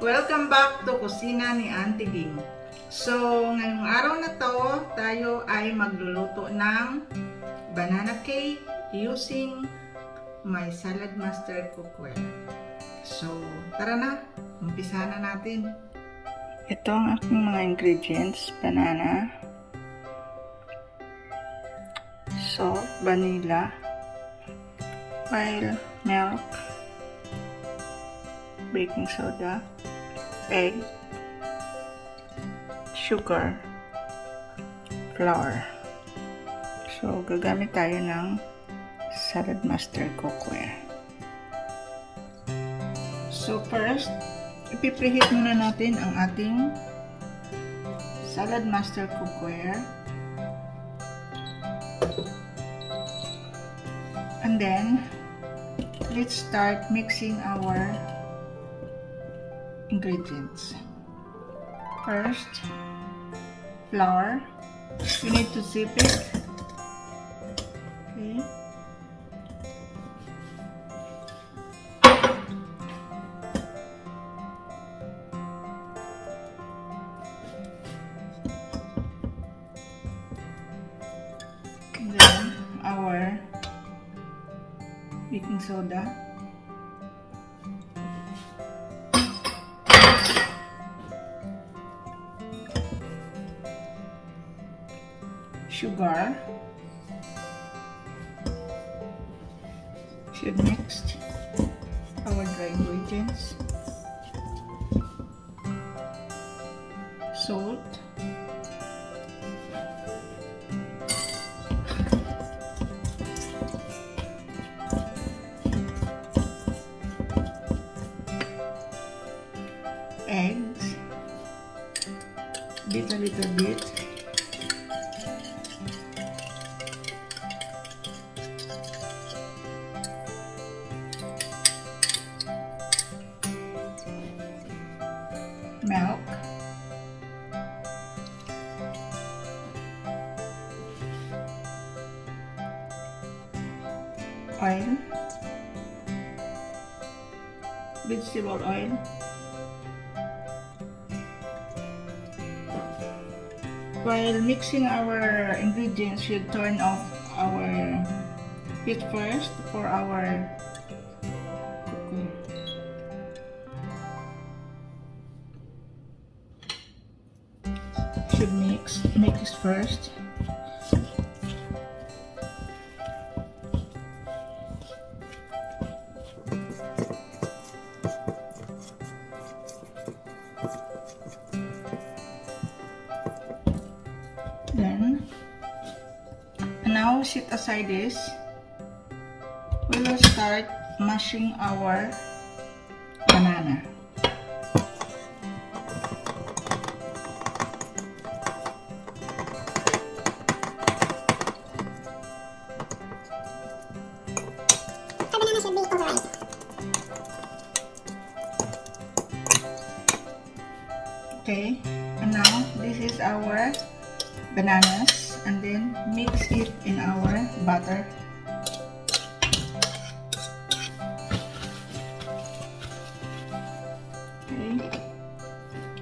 Welcome back to Kusina ni Aunty Ging. So, ngayong araw na to, tayo ay magluluto ng banana cake using my SaladMaster cookware. So, tara na, umpisa na natin. Ito ang aking mga ingredients: banana, salt, vanilla, oil, milk, baking soda, egg, sugar, flour. So, gagamit tayo ng SaladMaster cookware. So, first, ipipreheat muna natin ang ating SaladMaster cookware. And then, let's start mixing our ingredients. First, flour. You need to sip it. Okay. And then our baking soda. Sugar. Should mix our dry ingredients. Salt. Eggs. Beat a little bit. Milk, oil, vegetable oil, while mixing our ingredients, should turn off our heat first for our cooking. Should mix first. Then, now set aside this. We will start mashing our banana. Okay, and now this is our bananas, and then mix it in our butter. Okay,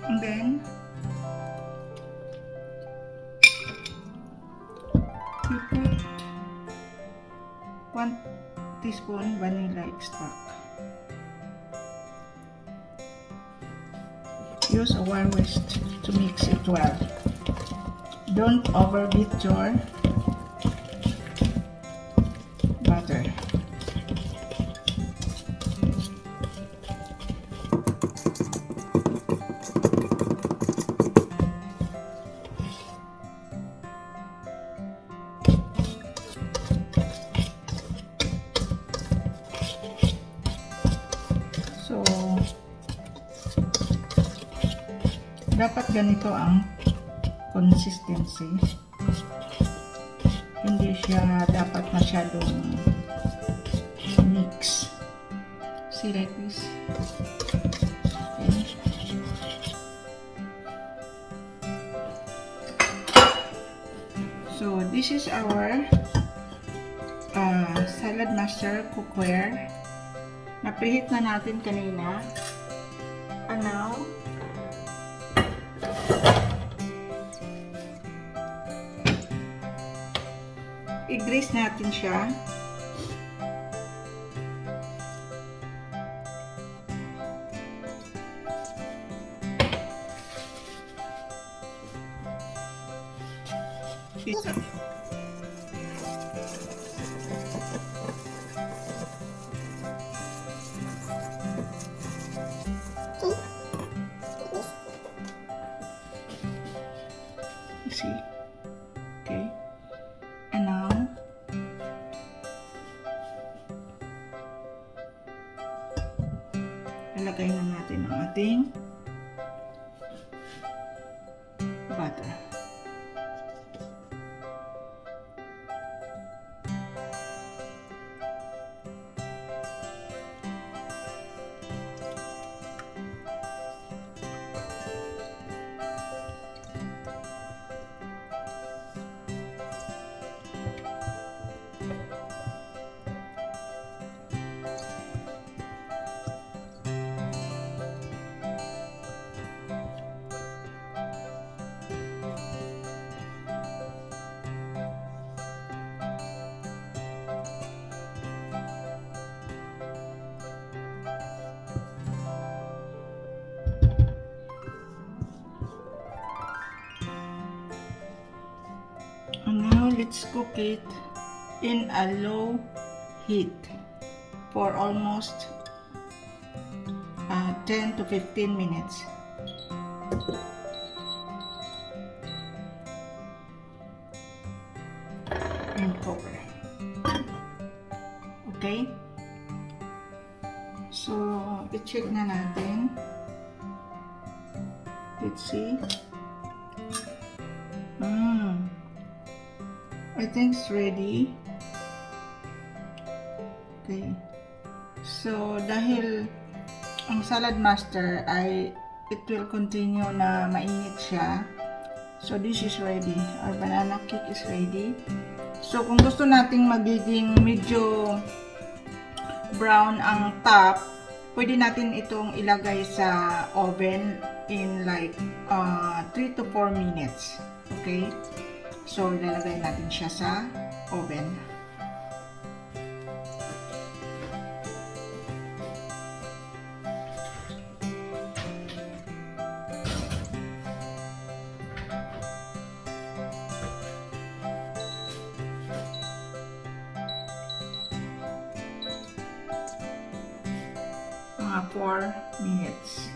and then you put 1 teaspoon vanilla extract. Use a wire whisk to mix it well. Don't overbeat your butter. So, dapat ganito ang consistency. Hindi siya dapat masyadong mix. See, like this. Okay. So this is our SaladMaster cookware. Na-preheat na natin kanina. And now, I-grease natin siya. Isa. See? Okay. And now, ilagay na natin ang ating butter. And now let's cook it in a low heat for almost 10 to 15 minutes. And cover. Okay? So, i-check na natin. Let's see. I think it's ready. Okay. So, dahil ang SaladMaster ay it will continue na mainit siya. So, this is ready. Our banana cake is ready. So, kung gusto nating magiging medyo brown ang top, pwede natin itong ilagay sa oven in like 3 to 4 minutes. Okay? So, ilalagay natin siya sa oven. Mga 4 minutes.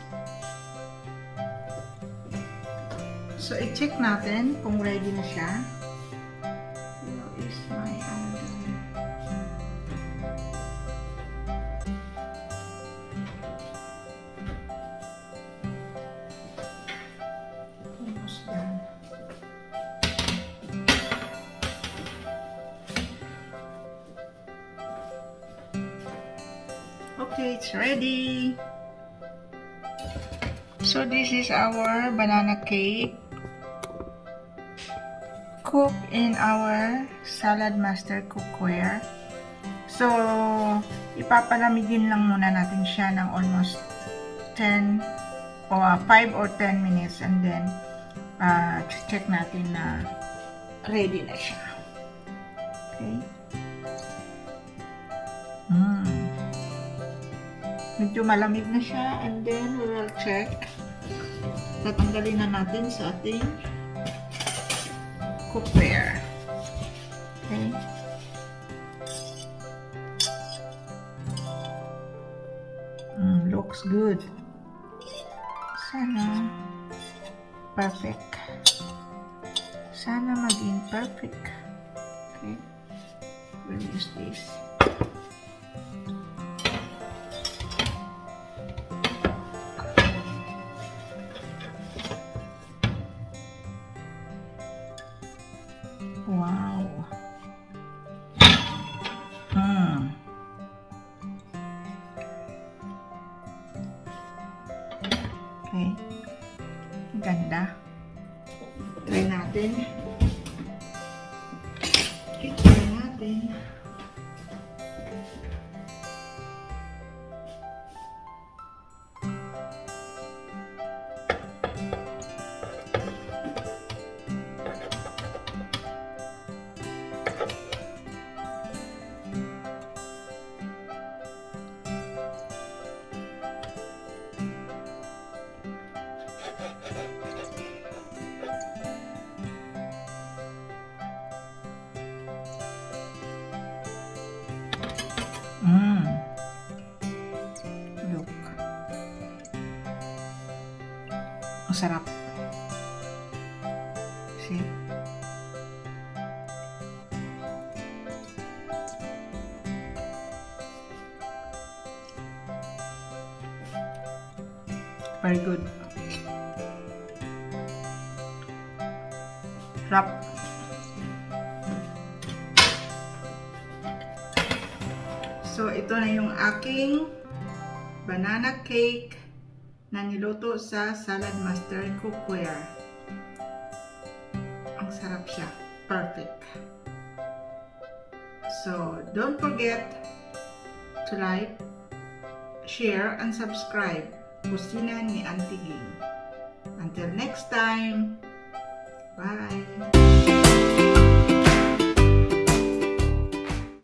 So, i-check natin kung ready na siya. Here is my almost done. Okay, it's ready. So, this is our banana cake. Cook in our SaladMaster cookware. So, ipapalamigin lang muna natin siya ng almost 10 o 5 or 10 minutes and then check natin na ready na siya. Okay? Medyo malamig na siya and then we will check. Tatanggalin na natin sa ating cookware. Okay. Looks good. Sana perfect. Sana maging perfect. Okay. We'll use this. Wow. Okay. Ganda. Try natin. Try natin. Ang sarap. See? Very good. Sarap. So, ito na yung aking banana cake na niluto sa SaladMaster cookware. Ang sarap siya. Perfect. So, don't forget to like, share, and subscribe. Kusina ni Aunty Ging. Until next time, bye!